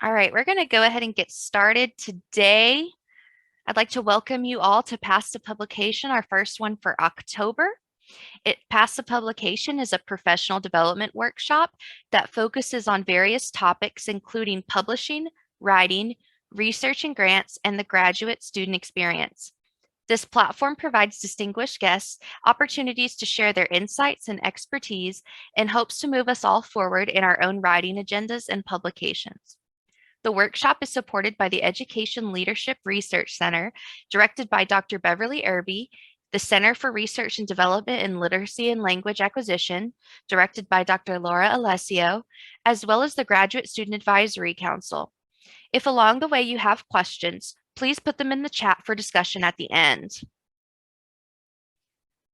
All right, we're going to go ahead and get started today. I'd like to welcome you all to Pass the Publication, our first one for October. Pass the Publication is a professional development workshop that focuses on various topics, including publishing, writing, research and grants, and the graduate student experience. This platform provides distinguished guests opportunities to share their insights and expertise and hopes to move us all forward in our own writing agendas and publications. The workshop is supported by the Education Leadership Research Center, directed by Dr. Beverly Irby, the Center for Research and Development in Literacy and Language Acquisition, directed by Dr. Laura Alessio, as well as the Graduate Student Advisory Council. If along the way you have questions, please put them in the chat for discussion at the end.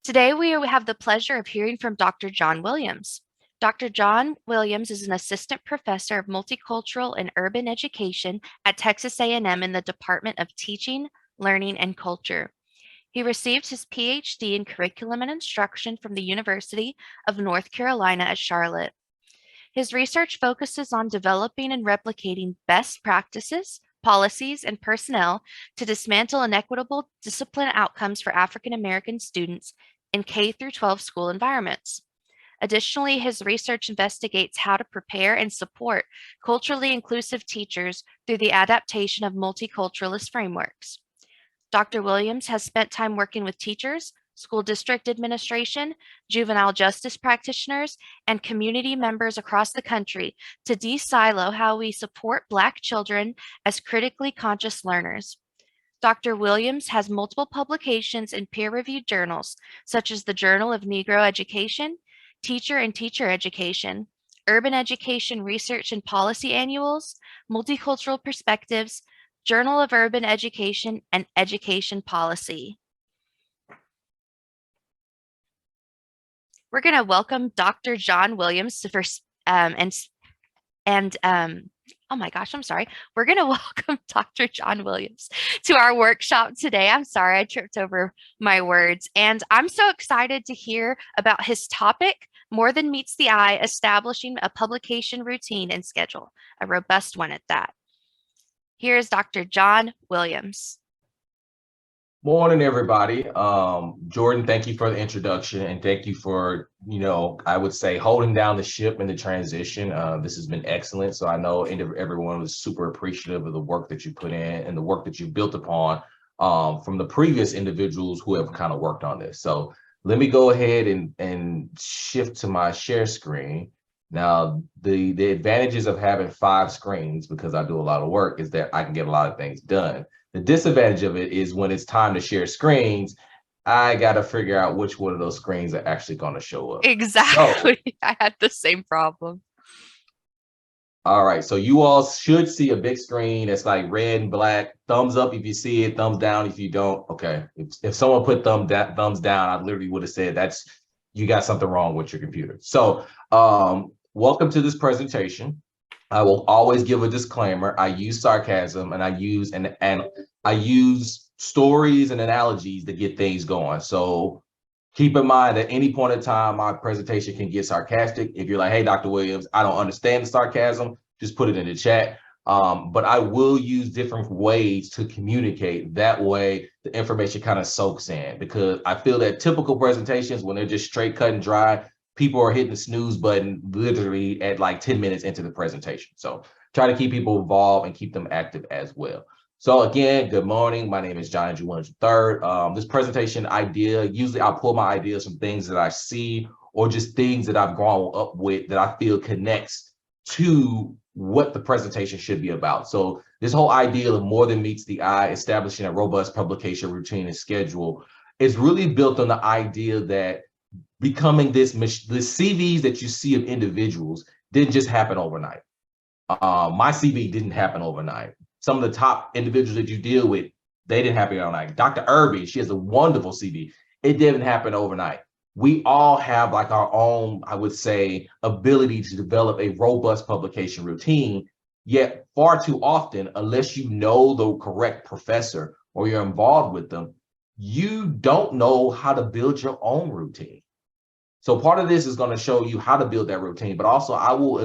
Today, we have the pleasure of hearing from Dr. John Williams. Dr. John Williams is an assistant professor of multicultural and urban education at Texas A&M in the Department of Teaching, Learning, and Culture. He received his PhD in curriculum and instruction from the University of North Carolina at Charlotte. His research focuses on developing and replicating best practices, policies, and personnel to dismantle inequitable discipline outcomes for African American students in K-12 school environments. Additionally, his research investigates how to prepare and support culturally inclusive teachers through the adaptation of multiculturalist frameworks. Dr. Williams has spent time working with teachers, school district administration, juvenile justice practitioners, and community members across the country to de-silo how we support Black children as critically conscious learners. Dr. Williams has multiple publications in peer-reviewed journals, such as the Journal of Negro Education, Teacher and Teacher Education, Urban Education Research and Policy Annuals, Multicultural Perspectives, Journal of Urban Education, and Education Policy. We're going to welcome Dr. John Williams to first, oh my gosh, I'm sorry. We're going to welcome Dr. John Williams to our workshop today. I'm sorry, I tripped over my words. And I'm so excited to hear about his topic, More Than Meets the Eye, Establishing a Publication Routine and Schedule, a robust one at that. Here is Dr. John Williams. Morning, everybody. Jordan, thank you for the introduction, and thank you for, I would say, holding down the ship in the transition. This has been excellent. So I know everyone was super appreciative of the work that you put in and the work that you built upon from the previous individuals who have kind of worked on this. So let me go ahead and shift to my share screen. Now, the advantages of having 5 screens, because I do a lot of work, is that I can get a lot of things done. The disadvantage of it is when it's time to share screens, I got to figure out which one of those screens are actually going to show up. Exactly. So, I had the same problem. All right. So you all should see a big screen. It's like red and black. Thumbs up if you see it. Thumbs down if you don't. Okay. If someone put thumbs down, I literally would have said you got something wrong with your computer. So welcome to this presentation. I will always give a disclaimer. I use sarcasm and I use stories and analogies to get things going. So keep in mind at any point in time, my presentation can get sarcastic. If you're like, hey, Dr. Williams, I don't understand the sarcasm, just put it in the chat. But I will use different ways to communicate. That way the information kind of soaks in, because I feel that typical presentations, when they're just straight cut and dry, people are hitting the snooze button literally at like 10 minutes into the presentation. So try to keep people involved and keep them active as well. So again, good morning. My name is John Andrew Williams III. This presentation idea, usually I'll pull my ideas from things that I see or just things that I've grown up with that I feel connects to what the presentation should be about. So this whole idea of More Than Meets the Eye, establishing a robust publication routine and schedule, is really built on the idea that becoming the CVs that you see of individuals didn't just happen overnight. My CV didn't happen overnight. Some of the top individuals that you deal with, they didn't happen overnight. Dr. Irby, she has a wonderful CV. It didn't happen overnight. We all have like our own, I would say, ability to develop a robust publication routine, yet far too often, unless you know the correct professor or you're involved with them, you don't know how to build your own routine. So part of this is going to show you how to build that routine, but also I will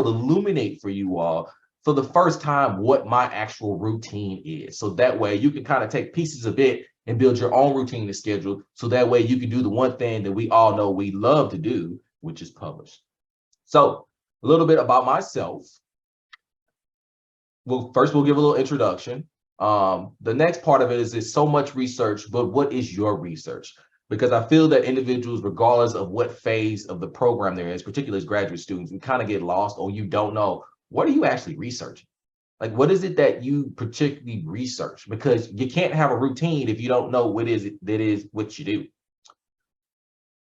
illuminate for you all for the first time what my actual routine is. So that way you can kind of take pieces of it and build your own routine and schedule. So that way you can do the one thing that we all know we love to do, which is publish. So a little bit about myself. Well, first we'll give a little introduction. The next part of it is so much research, but what is your research? Because I feel that individuals, regardless of what phase of the program there is, particularly as graduate students, we kind of get lost, or you don't know, what are you actually researching? Like, what is it that you particularly research? Because you can't have a routine if you don't know what is it that is what you do.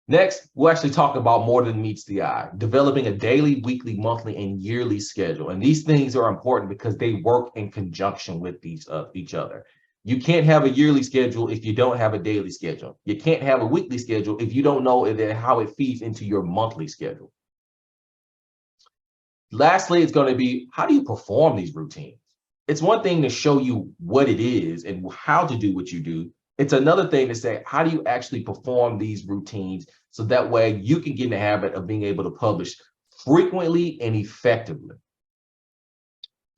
Next, we'll actually talk about more than meets the eye, developing a daily, weekly, monthly, and yearly schedule. And these things are important because they work in conjunction with each other. You can't have a yearly schedule if you don't have a daily schedule. You can't have a weekly schedule if you don't know how it feeds into your monthly schedule. Lastly, it's going to be, how do you perform these routines? It's one thing to show you what it is and how to do what you do. It's another thing to say, how do you actually perform these routines so that way you can get in the habit of being able to publish frequently and effectively.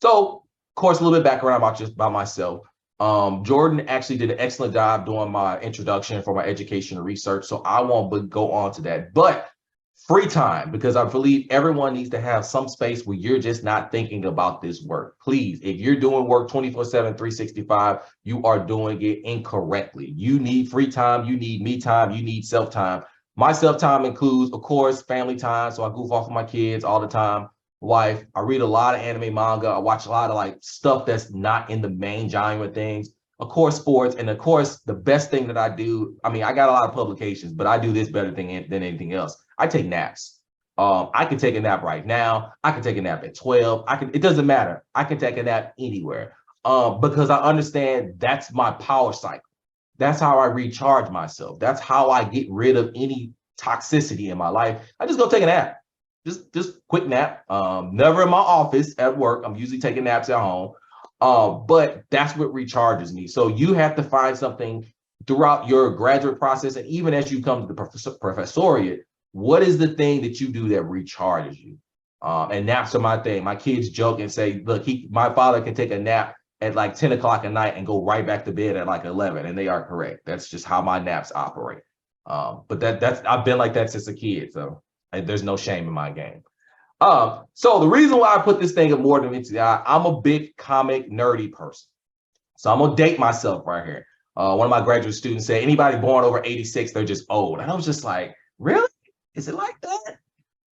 So, of course, a little bit background about myself. Jordan actually did an excellent job doing my introduction for my education and research, so I won't go on to that. But free time, because I believe everyone needs to have some space where you're just not thinking about this work. Please, if you're doing work 24/7, 365, you are doing it incorrectly. You need free time, you need me time, you need self-time. My self-time includes, of course, family time, so I goof off with my kids all the time. Wife, I read a lot of anime manga, I watch a lot of like stuff that's not in the main genre things. Of course, sports, and of course, the best thing that I do, I mean, I got a lot of publications, but I do this better than anything else. I take naps. I can take a nap right now. I can take a nap at 12. It doesn't matter. I can take a nap anywhere because I understand that's my power cycle. That's how I recharge myself. That's how I get rid of any toxicity in my life. I just go take a nap. Just quick nap. Never in my office at work. I'm usually taking naps at home. But that's what recharges me. So you have to find something throughout your graduate process, and even as you come to the professoriate, what is the thing that you do that recharges you? And naps are my thing. My kids joke and say, look, my father can take a nap at like 10 o'clock at night and go right back to bed at like 11, and they are correct. That's just how my naps operate. But that's I've been like that since a kid, so there's no shame in my game. So the reason why I put this thing at more than meets the eye, I'm a big comic nerdy person. So I'm gonna date myself right here. One of my graduate students said, anybody born over 86, they're just old. And I was just like, really? Is it like that?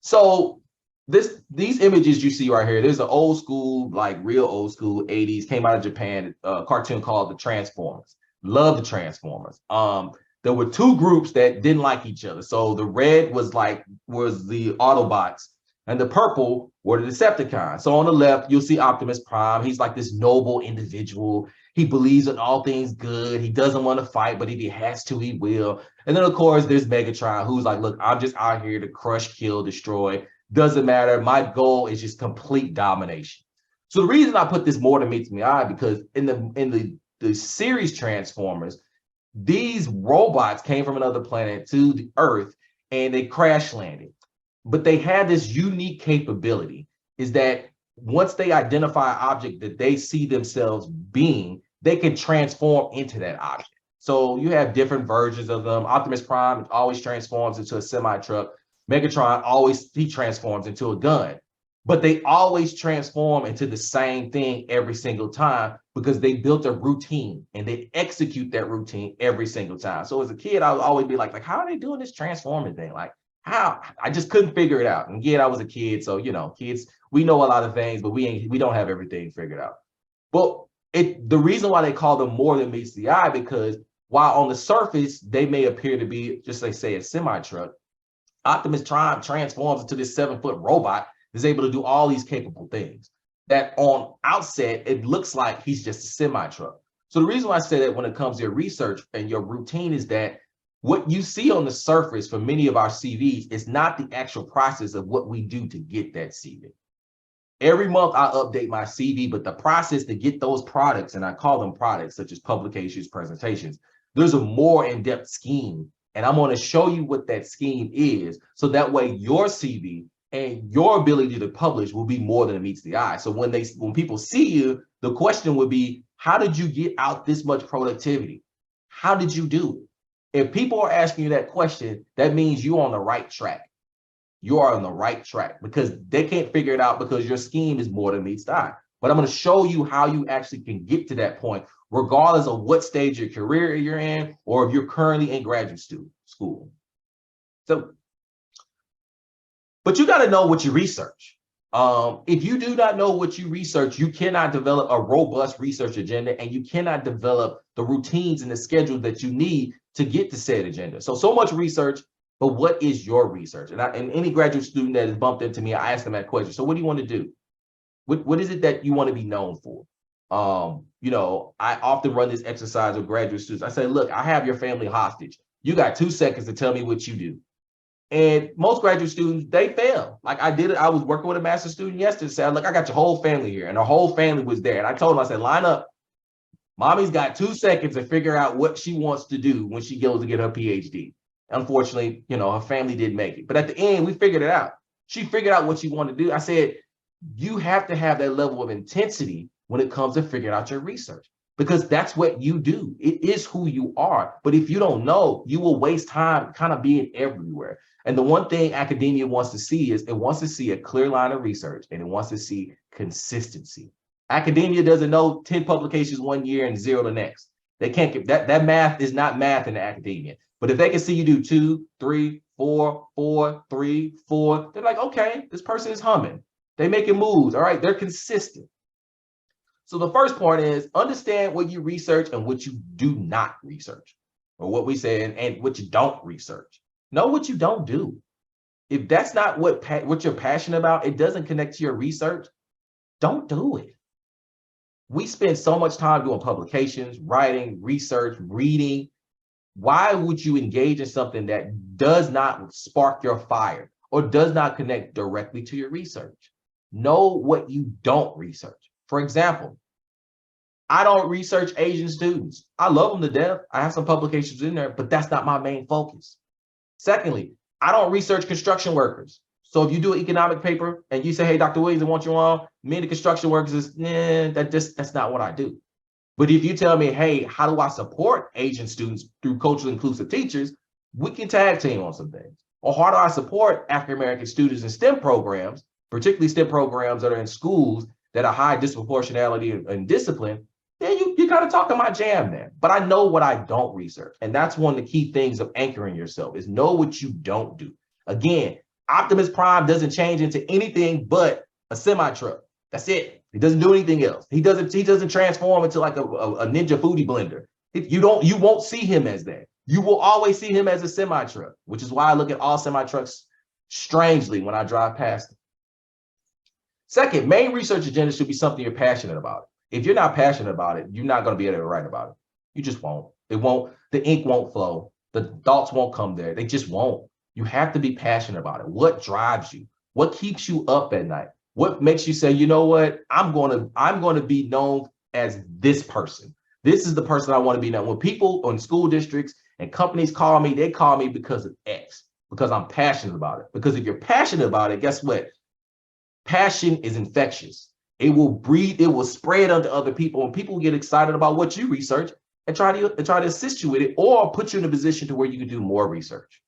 So these images you see right here, there's an old school, like real old school 80s, came out of Japan, cartoon called The Transformers. Love The Transformers. There were two groups that didn't like each other. So the red was the Autobots, and the purple were the Decepticons. So on the left, you'll see Optimus Prime. He's like this noble individual. He believes in all things good. He doesn't want to fight, but if he has to, he will. And then, of course, there's Megatron, who's like, look, I'm just out here to crush, kill, destroy. Doesn't matter. My goal is just complete domination. So the reason I put this more than meets the eye, because in the series Transformers, these robots came from another planet to the Earth, and they crash landed. But they had this unique capability, is that once they identify an object that they see themselves being, they can transform into that object. So you have different versions of them. Optimus Prime always transforms into a semi-truck. Megatron he transforms into a gun. But they always transform into the same thing every single time because they built a routine and they execute that routine every single time. So as a kid, I would always be like, how are they doing this transforming thing? Like, how? I just couldn't figure it out. And again, I was a kid, so kids, we know a lot of things, but we don't have everything figured out. But the reason why they call them more than meets the eye, because while on the surface they may appear to be just like say a semi-truck, Optimus Prime transforms into this 7-foot robot, is able to do all these capable things that on outset it looks like he's just a semi-truck. So the reason why I say that when it comes to your research and your routine is that what you see on the surface for many of our CVs is not the actual process of what we do to get that CV. Every month I update my CV, but the process to get those products, and I call them products such as publications, presentations, there's a more in-depth scheme. And I'm going to show you what that scheme is. So that way your CV and your ability to publish will be more than it meets the eye. So when people see you, the question would be, how did you get out this much productivity? How did you do it? If people are asking you that question, that means you're on the right track. You are on the right track, because they can't figure it out because your scheme is more than meets the eye. But I'm going to show you how you actually can get to that point, regardless of what stage of your career you're in, or if you're currently in graduate school. So, but you got to know what you research. If you do not know what you research, you cannot develop a robust research agenda, and you cannot develop the routines and the schedule that you need to get to said agenda. So much research, but what is your research? And any graduate student that has bumped into me, I ask them that question. So what do you want to do? What is it that you want to be known for? I often run this exercise with graduate students. I say, look, I have your family hostage. You got 2 seconds to tell me what you do. And most graduate students, they fail. Like I did it. I was working with a master's student yesterday. Said, look, I got your whole family here. And her whole family was there. And I told them, I said, line up. Mommy's got 2 seconds to figure out what she wants to do when she goes to get her PhD. Unfortunately, her family didn't make it. But at the end, we figured it out. She figured out what she wanted to do. I said, you have to have that level of intensity when it comes to figuring out your research, because that's what you do. It is who you are. But if you don't know, you will waste time kind of being everywhere. And the one thing academia wants to see is it wants to see a clear line of research, and it wants to see consistency. Academia doesn't know 10 publications one year and 0 the next. They can't get that math is not math in academia. But if they can see you do 2, 3, 4, 4, 3, 4, they're like, okay, this person is humming. They making moves. All right, they're consistent. So the first part is understand what you research and what you do not research, or what we say and what you don't research. Know what you don't do. If that's not what you're passionate about, it doesn't connect to your research, don't do it. We spend so much time doing publications, writing, research, reading. Why would you engage in something that does not spark your fire or does not connect directly to your research? Know what you don't research. For example, I don't research Asian students. I love them to death. I have some publications in there, but that's not my main focus. Secondly, I don't research construction workers. So if you do an economic paper and you say, hey, Dr. Williams, I want you on, me and the construction workers is, that's not what I do. But if you tell me, hey, how do I support Asian students through culturally inclusive teachers, we can tag team on some things. Or how do I support African-American students in STEM programs, particularly STEM programs that are in schools that are high disproportionality and discipline, then you kind of talking my jam there. But I know what I don't research. And that's one of the key things of anchoring yourself is know what you don't do. Again, Optimus Prime doesn't change into anything but a semi-truck. That's it. He doesn't do anything else. He doesn't transform into like a ninja foodie blender. You won't see him as that. You will always see him as a semi-truck, which is why I look at all semi-trucks strangely when I drive past them. Second, main research agenda should be something you're passionate about. If you're not passionate about it, you're not going to be able to write about it. You just won't. The ink won't flow. The thoughts won't come there. They just won't. You have to be passionate about it. What drives you? What keeps you up at night? What makes you say, you know what? I'm going to be known as this person. This is the person I want to be known. When people in school districts and companies call me, they call me because of X, because I'm passionate about it. Because if you're passionate about it, guess what? Passion is infectious. It will breathe, it will spread onto other people, and people get excited about what you research and try to assist you with it or put you in a position to where you can do more research.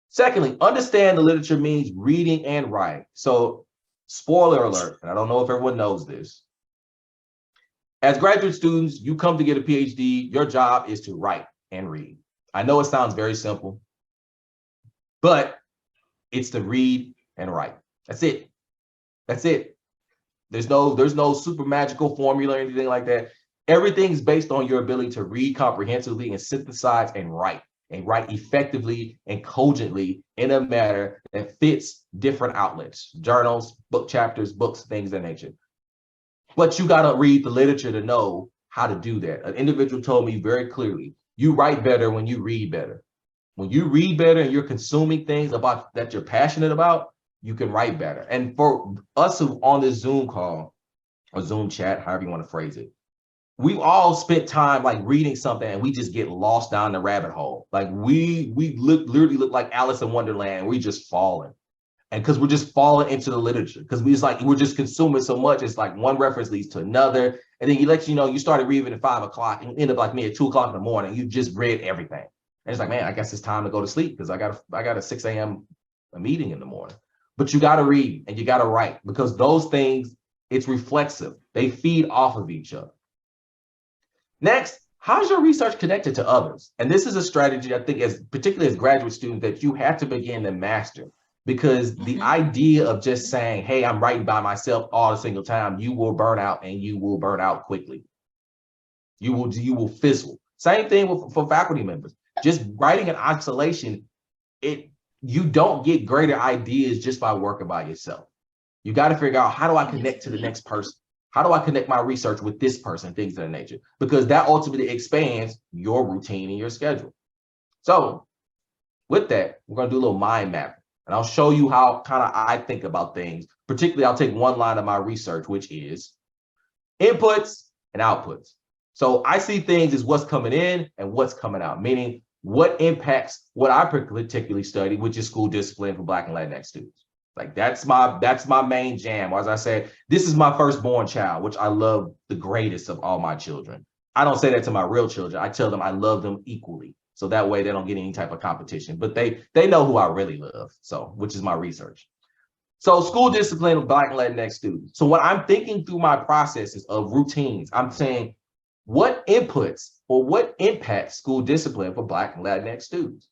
Secondly, understand the literature means reading and writing. So, spoiler alert, and I don't know if everyone knows this. As graduate students, you come to get a PhD, your job is to write and read. I know it sounds very simple, but it's to read and write. That's it. That's it. There's no super magical formula or anything like that. Everything's based on your ability to read comprehensively and synthesize and write effectively and cogently in a manner that fits different outlets, journals, book chapters, books, things of that nature. But you got to read the literature to know how to do that. An individual told me very clearly, you write better when you read better. When you read better and you're consuming things about that you're passionate about, you can write better. And for us who on this Zoom call or Zoom chat, however you want to phrase it, we've all spent time like reading something and we just get lost down the rabbit hole. Like we literally look like Alice in Wonderland. We just falling. And because we're just falling into the literature, because we're just consuming so much. It's like one reference leads to another. And then you started reading at 5 o'clock and you end up like me at 2 o'clock in the morning. You just read everything. And it's like, man, I guess it's time to go to sleep because I got a 6 a.m. a meeting in the morning. But you got to read and you got to write because those things, it's reflexive. They feed off of each other. Next, how's your research connected to others? And this is a strategy, I think, particularly as graduate students, that you have to begin to master. Because the idea of just saying, hey, I'm writing by myself all the single time, you will burn out and you will burn out quickly. You will fizzle. Same thing for faculty members. Just writing in isolation, you don't get greater ideas just by working by yourself. You got to figure out, how do I connect to the next person? How do I connect my research with this person, things of that nature? Because that ultimately expands your routine and your schedule. So with that, we're going to do a little mind mapping. And I'll show you how kind of I think about things. Particularly, I'll take one line of my research, which is inputs and outputs. So I see things as what's coming in and what's coming out, meaning what impacts what I particularly study, which is school discipline for Black and Latinx students. Like that's my main jam. Or as I said, this is my firstborn child, which I love the greatest of all my children. I don't say that to my real children. I tell them I love them equally. So that way they don't get any type of competition, but they know who I really love. So, which is my research. So school discipline of Black and Latinx students. So when I'm thinking through my processes of routines, I'm saying what inputs or what impacts school discipline for Black and Latinx students.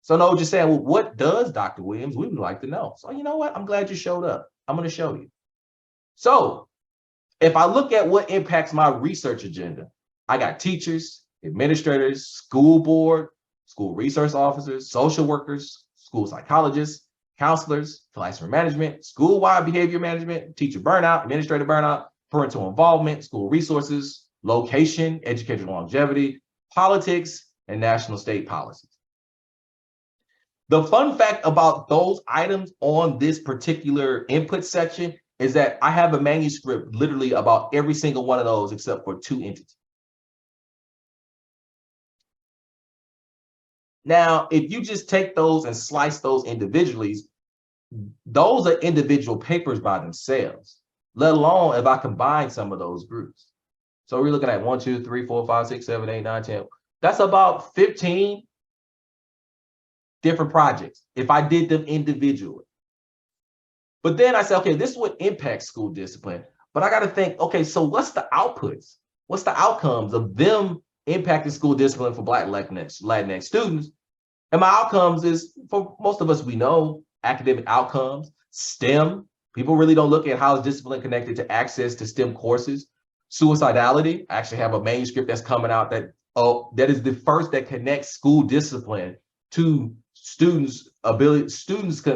So no, just saying, well, what does Dr. Williams? We would like to know. So you know what? I'm glad you showed up. I'm going to show you. So if I look at what impacts my research agenda, I got teachers, administrators, school board, school resource officers, social workers, school psychologists, counselors, classroom management, school-wide behavior management, teacher burnout, administrator burnout, parental involvement, school resources, location, educational longevity, politics, and national state policies. The fun fact about those items on this particular input section is that I have a manuscript literally about every single one of those except for 2 entities. Now, if you just take those and slice those individually, those are individual papers by themselves, let alone if I combine some of those groups. So we're looking at 1, 2, 3, 4, 5, 6, 7, 8, 9, 10. That's about 15 different projects if I did them individually. But then I said, okay, this is what impacts school discipline. But I got to think, okay, so what's the outputs? What's the outcomes of them impacting school discipline for Black Latinx students? And my outcomes is, for most of us, we know academic outcomes, STEM. People really don't look at how is discipline connected to access to STEM courses. Suicidality, I actually have a manuscript that's coming out that is the first that connects school discipline to students'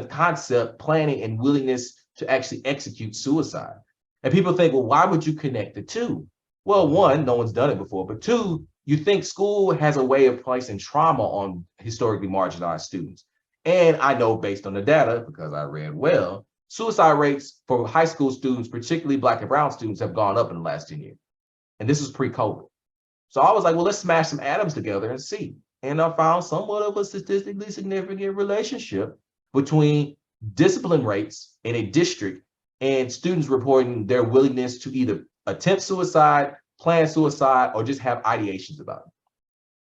concept, planning, and willingness to actually execute suicide. And people think, well, why would you connect the two? Well, one, no one's done it before, but two, you think school has a way of placing trauma on historically marginalized students. And I know based on the data, because I read well, suicide rates for high school students, particularly Black and brown students, have gone up in the last 10 years. And this is pre-COVID. So I was like, well, let's smash some atoms together and see. And I found somewhat of a statistically significant relationship between discipline rates in a district and students reporting their willingness to either attempt suicide, plan suicide, or just have ideations about it.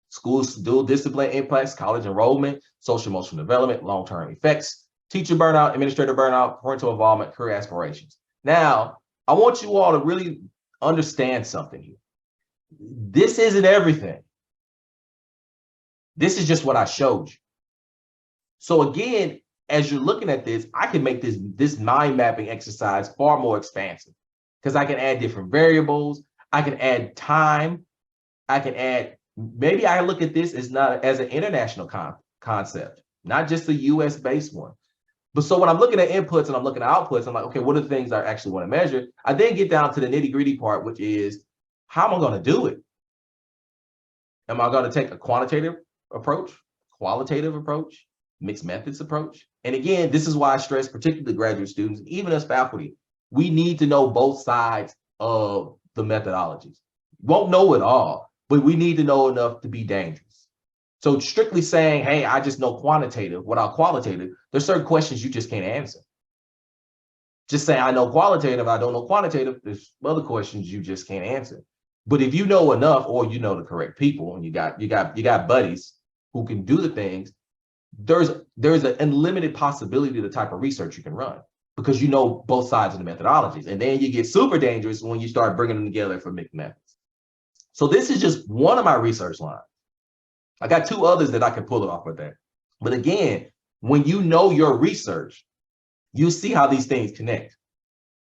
Schools dual discipline impacts college enrollment, social emotional development, long-term effects, teacher burnout, administrator burnout, parental involvement, career aspirations. Now, I want you all to really understand something here. This isn't everything. This is just what I showed you. So again, as you're looking at this, I can make this mind mapping exercise far more expansive because I can add different variables. I can add time. I can add, maybe I look at this as an international concept, not just a US based one. But so when I'm looking at inputs and I'm looking at outputs, I'm like, okay, what are the things I actually want to measure? I then get down to the nitty gritty part, which is how am I going to do it? Am I going to take a quantitative approach, qualitative approach, mixed methods approach? And again, this is why I stress, particularly graduate students, even as faculty, we need to know both sides of the methodologies. Won't know it all, but we need to know enough to be dangerous. So strictly saying, hey, I just know quantitative without qualitative, there's certain questions you just can't answer. Just saying I know qualitative, I don't know quantitative, there's other questions you just can't answer. But if you know enough, or you know the correct people, and you got buddies who can do the things, there's an unlimited possibility of the type of research you can run, because you know both sides of the methodologies. And then you get super dangerous when you start bringing them together for mixed methods. So this is just one of my research lines. I got two others that I can pull it off with that. But again, when you know your research, you see how these things connect.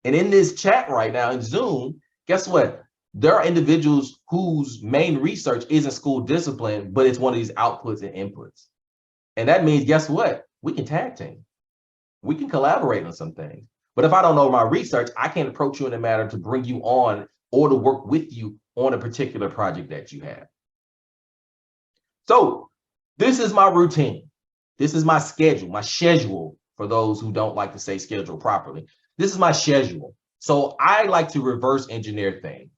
And in this chat right now in Zoom, guess what? There are individuals whose main research isn't school discipline, but it's one of these outputs and inputs. And that means, guess what? We can tag team. We can collaborate on some things. But if I don't know my research, I can't approach you in a manner to bring you on or to work with you on a particular project that you have. So this is my routine. This is my schedule for those who don't like to say schedule properly. This is my schedule. So I like to reverse engineer things.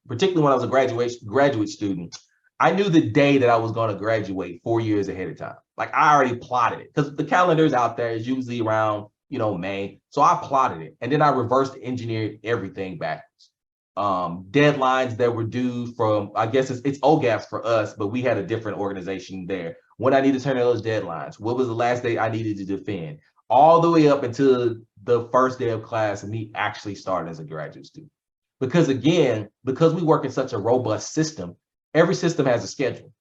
Particularly when I was a graduate student, I knew the day that I was going to graduate 4 years ahead of time. Like I already plotted it, because the calendar's out there is usually around, May. So I plotted it, and then I reversed engineered everything backwards. Deadlines that were due from, I guess it's OGAPs for us, but we had a different organization there. When I need to turn in those deadlines, what was the last day I needed to defend, all the way up until the first day of class and me actually starting as a graduate student. Because again, because we work in such a robust system, every system has a schedule.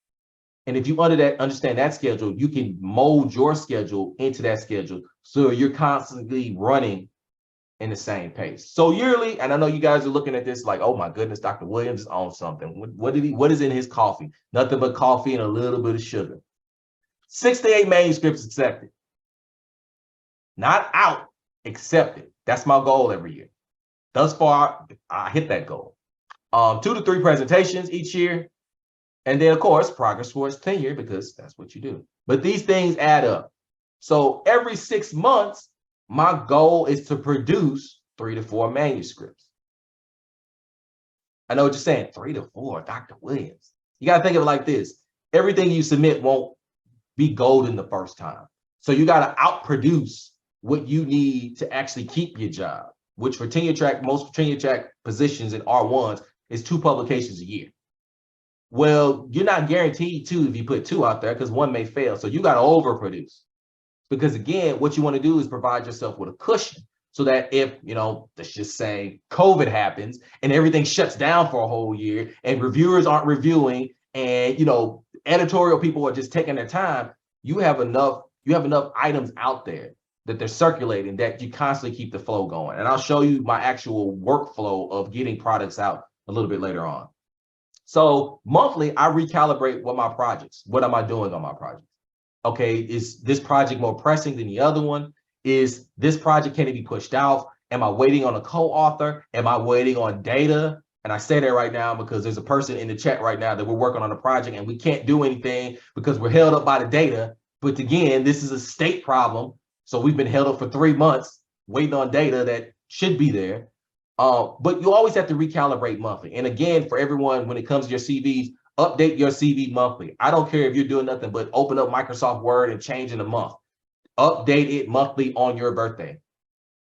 And if you understand that schedule, you can mold your schedule into that schedule, so you're constantly running in the same pace. So yearly, and I know you guys are looking at this like, oh my goodness, Dr. Williams is on something. What is in his coffee? Nothing but coffee and a little bit of sugar. 6 to 8 manuscripts accepted. Not out, accepted. That's my goal every year. Thus far, I hit that goal. 2 to 3 presentations each year. And then, of course, progress towards tenure, because that's what you do. But these things add up. So every 6 months, my goal is to produce 3 to 4 manuscripts. I know what you're saying, 3 to 4, Dr. Williams. You got to think of it like this. Everything you submit won't be golden the first time. So you got to outproduce what you need to actually keep your job, which for tenure track, most tenure track positions in R1s is 2 publications a year. Well, you're not guaranteed 2 if you put 2 out there, because 1 may fail. So you got to overproduce. Because again, what you want to do is provide yourself with a cushion, so that if, let's just say COVID happens and everything shuts down for a whole year and reviewers aren't reviewing and, editorial people are just taking their time, you have enough items out there that they're circulating that you constantly keep the flow going. And I'll show you my actual workflow of getting products out a little bit later on. So monthly, I recalibrate what am I doing on my projects? Okay, is this project more pressing than the other one? Is this project, can it be pushed out? Am I waiting on a co-author? Am I waiting on data? And I say that right now because there's a person in the chat right now that we're working on a project and we can't do anything because we're held up by the data. But again, this is a state problem. So we've been held up for 3 months waiting on data that should be there. But you always have to recalibrate monthly. And again, for everyone, when it comes to your CVs, update your CV monthly. I don't care if you're doing nothing but open up Microsoft Word and change in a month. Update it monthly on your birthday,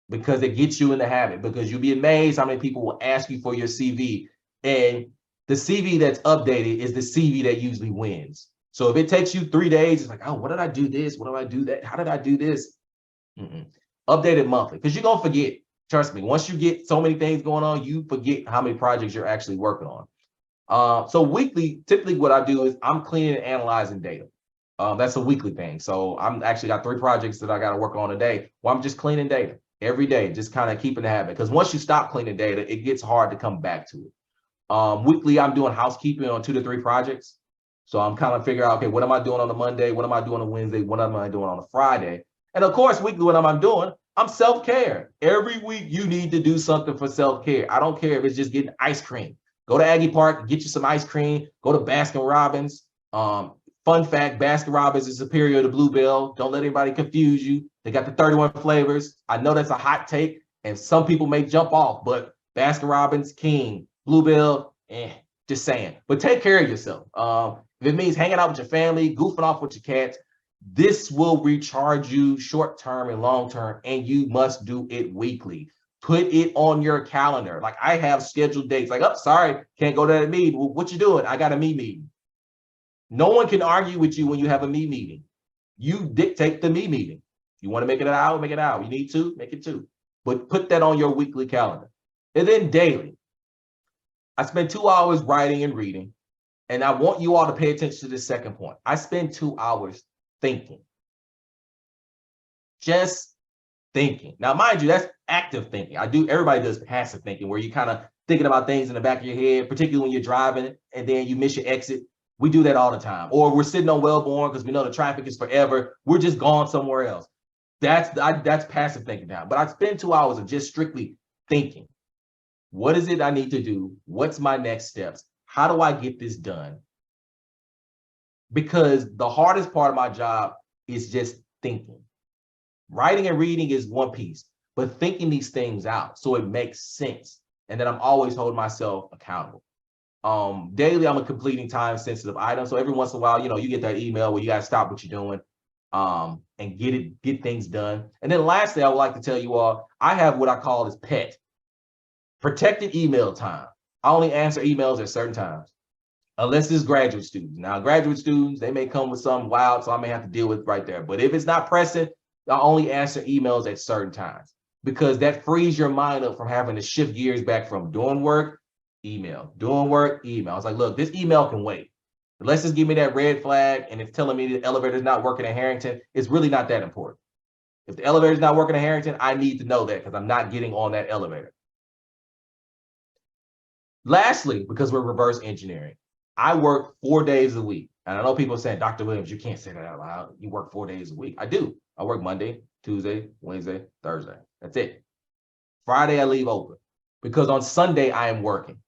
because it gets you in the habit. Because you'll be amazed how many people will ask you for your CV. And the CV that's updated is the CV that usually wins. So if it takes you 3 days, it's like, oh, what did I do this? What did I do that? How did I do this? Update it monthly, because you're going to forget. Trust me, once you get so many things going on, you forget how many projects you're actually working on. So weekly, typically what I do is I'm cleaning and analyzing data. That's a weekly thing. So I'm actually got 3 projects that I got to work on a day where I'm just cleaning data every day, just kind of keeping the habit. Because once you stop cleaning data, it gets hard to come back to it. Weekly, I'm doing housekeeping on 2 to 3 projects. So I'm kind of figuring out, okay, what am I doing on a Monday? What am I doing on a Wednesday? What am I doing on a Friday? And of course, weekly, what am I doing? I'm self-care. Every week you need to do something for self-care. I don't care if it's just getting ice cream. Go to Aggie Park, get you some ice cream. Go to Baskin Robbins. Fun fact, Baskin Robbins is superior to Bluebell. Don't let anybody confuse you. They got the 31 flavors. I know that's a hot take, and some people may jump off, but Baskin Robbins, king. Bluebell, just saying. But take care of yourself. If it means hanging out with your family, goofing off with your cats, This will recharge you short-term and long-term, and you must do it weekly. Put it on your calendar. Like I have scheduled dates. Like, oh, sorry, can't go to that meeting. Well, what you doing? I got a me meeting. No one can argue with you when you have a me meeting. You dictate the me meeting. You want to make it an hour, make it an hour. You need two, make it two. But put that on your weekly calendar. And then daily. I spend 2 hours writing and reading. And I want you all to pay attention to this second point. I spend 2 hours thinking. Just thinking. Now, mind you, that's active thinking. Everybody does passive thinking, where you're kind of thinking about things in the back of your head, particularly when you're driving and then you miss your exit. We do that all the time. Or we're sitting on Wellborn because we know the traffic is forever. We're just gone somewhere else. That's passive thinking now. But I spend 2 hours of just strictly thinking. What is it I need to do? What's my next steps? How do I get this done? Because the hardest part of my job is just thinking. Writing and reading is one piece, but thinking these things out so it makes sense. And then I'm always holding myself accountable. Daily, I'm completing time-sensitive items. So every once in a while, you get that email where you got to stop what you're doing and get things done. And then lastly, I would like to tell you all, I have what I call as PET, protected email time. I only answer emails at certain times, unless it's graduate students. Now, graduate students, they may come with something wild, so I may have to deal with right there. But if it's not pressing, I only answer emails at certain times, because that frees your mind up from having to shift gears back from doing work, email, doing work, email. It's like, look, this email can wait. Unless it's giving me that red flag and it's telling me the elevator is not working at Harrington, it's really not that important. If the elevator is not working at Harrington, I need to know that because I'm not getting on that elevator. Lastly, because we're reverse engineering, I work 4 days a week. And I know people are saying, Dr. Williams, you can't say that out loud. You work 4 days a week. I do. I work Monday, Tuesday, Wednesday, Thursday. That's it. Friday, I leave open because on Sunday, I am working.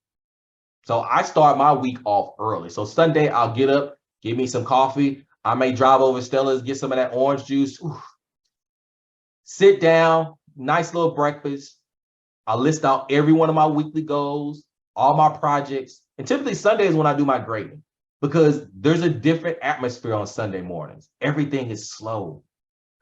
So I start my week off early. So Sunday, I'll get up, give me some coffee. I may drive over to Stella's, get some of that orange juice. Ooh. Sit down, nice little breakfast. I list out every one of my weekly goals, all my projects. And typically Sunday is when I do my grading, because there's a different atmosphere on Sunday mornings. Everything is slow.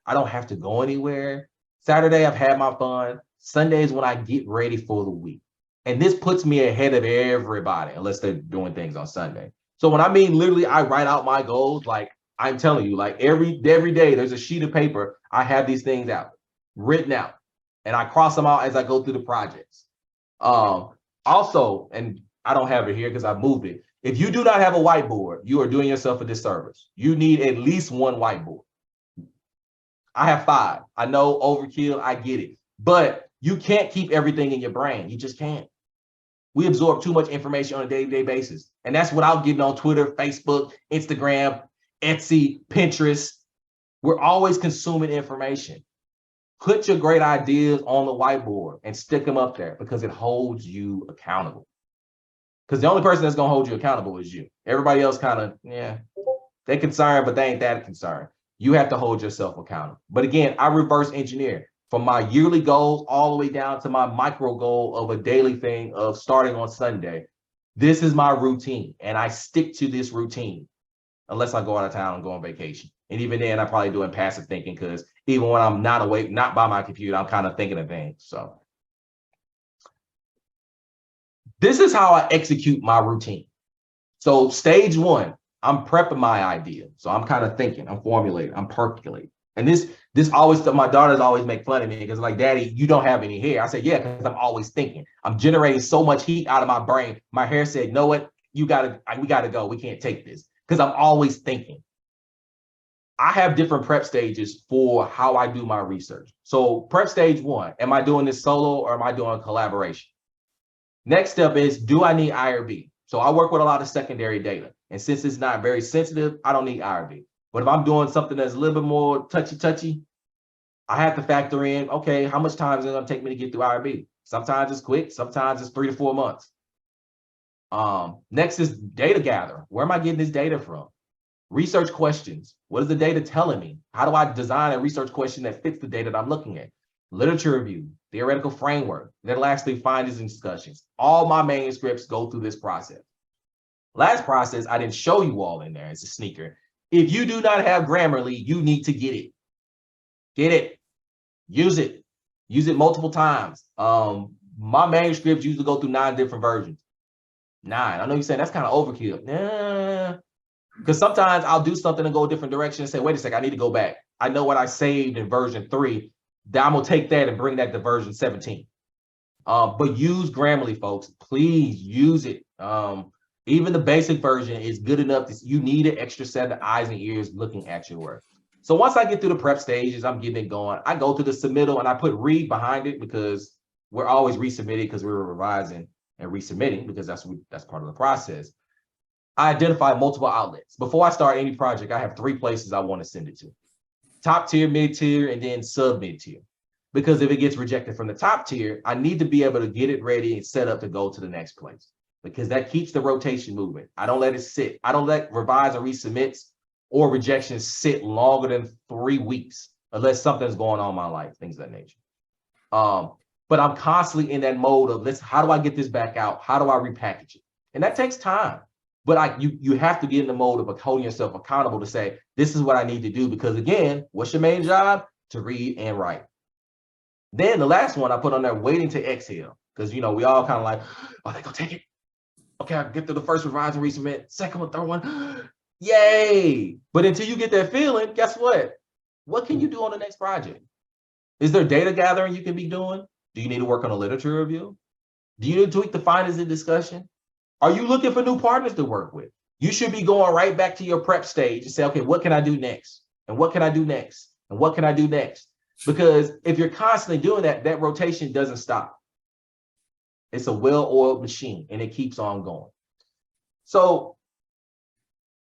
I don't have to go anywhere. Saturday, I've had my fun. Sunday is when I get ready for the week. And this puts me ahead of everybody, unless they're doing things on Sunday. So when I mean literally, I write out my goals, like I'm telling you, like every day, there's a sheet of paper. I have these things out, written out, and I cross them out as I go through the projects. Also, and I don't have it here because I moved it. If you do not have a whiteboard, you are doing yourself a disservice. You need at least one whiteboard. I have 5. I know overkill, I get it. But you can't keep everything in your brain. You just can't. We absorb too much information on a day-to-day basis. And that's without getting on Twitter, Facebook, Instagram, Etsy, Pinterest. We're always consuming information. Put your great ideas on the whiteboard and stick them up there because it holds you accountable. Because the only person that's going to hold you accountable is you. Everybody else kind of, yeah, they're concerned, but they ain't that concerned. You have to hold yourself accountable. But again, I reverse engineer from my yearly goals all the way down to my micro goal of a daily thing of starting on Sunday. This is my routine, and I stick to this routine unless I go out of town and go on vacation. And even then, I'm probably doing passive thinking because even when I'm not awake, not by my computer, I'm kind of thinking of things. So this is how I execute my routine. So stage 1, I'm prepping my idea. So I'm kind of thinking, I'm formulating, I'm percolating. And this always, my daughters always make fun of me because like, Daddy, you don't have any hair. I said, yeah, because I'm always thinking. I'm generating so much heat out of my brain. My hair said, know what? We gotta go. We can't take this because I'm always thinking. I have different prep stages for how I do my research. So prep stage 1, am I doing this solo or am I doing collaboration? Next step is, do I need IRB? So I work with a lot of secondary data. And since it's not very sensitive, I don't need IRB. But if I'm doing something that's a little bit more touchy, I have to factor in, okay, how much time is it going to take me to get through IRB? Sometimes it's quick, sometimes it's 3 to 4 months. Next is data gathering. Where am I getting this data from? Research questions. What is the data telling me? How do I design a research question that fits the data that I'm looking at? Literature review, theoretical framework, then lastly, findings and discussions. All my manuscripts go through this process. Last process, I didn't show you all in there. It's a sneaker. If you do not have Grammarly, you need to get it. Get it. Use it. Use it multiple times. My manuscripts usually go through 9 different versions. 9. I know you're saying that's kind of overkill. Nah. Because sometimes I'll do something and go a different direction and say, wait a second, I need to go back. I know what I saved in version 3. That I'm gonna take that and bring that to version 17. But use Grammarly, folks. Please use it. Even the basic version is good enough. You need an extra set of eyes and ears looking at your work. So once I get through the prep stages, I'm getting it going. I go to the submittal and I put read behind it because we're always resubmitting because we're revising and resubmitting because that's part of the process. I identify multiple outlets. Before I start any project, I have 3 places I want to send it to. Top tier, mid tier, and then sub mid tier. Because if it gets rejected from the top tier, I need to be able to get it ready and set up to go to the next place because that keeps the rotation moving. I don't let it sit. I don't let revise and resubmits or rejections sit longer than 3 weeks unless something's going on in my life, things of that nature. But I'm constantly in that mode of how do I get this back out? How do I repackage it? And that takes time. But you have to get in the mode of holding yourself accountable to say, this is what I need to do. Because again, what's your main job? To read and write. Then the last one I put on there, waiting to exhale. Because, we all kind of like, oh, they gonna take it. Okay, I get to the first revise and resubmit. Second one, third one. Yay. But until you get that feeling, guess what? What can you do on the next project? Is there data gathering you can be doing? Do you need to work on a literature review? Do you need to tweak the findings in discussion? Are you looking for new partners to work with? You should be going right back to your prep stage and say, okay, what can I do next? And what can I do next? And what can I do next? Because if you're constantly doing that, that rotation doesn't stop. It's a well-oiled machine and it keeps on going. So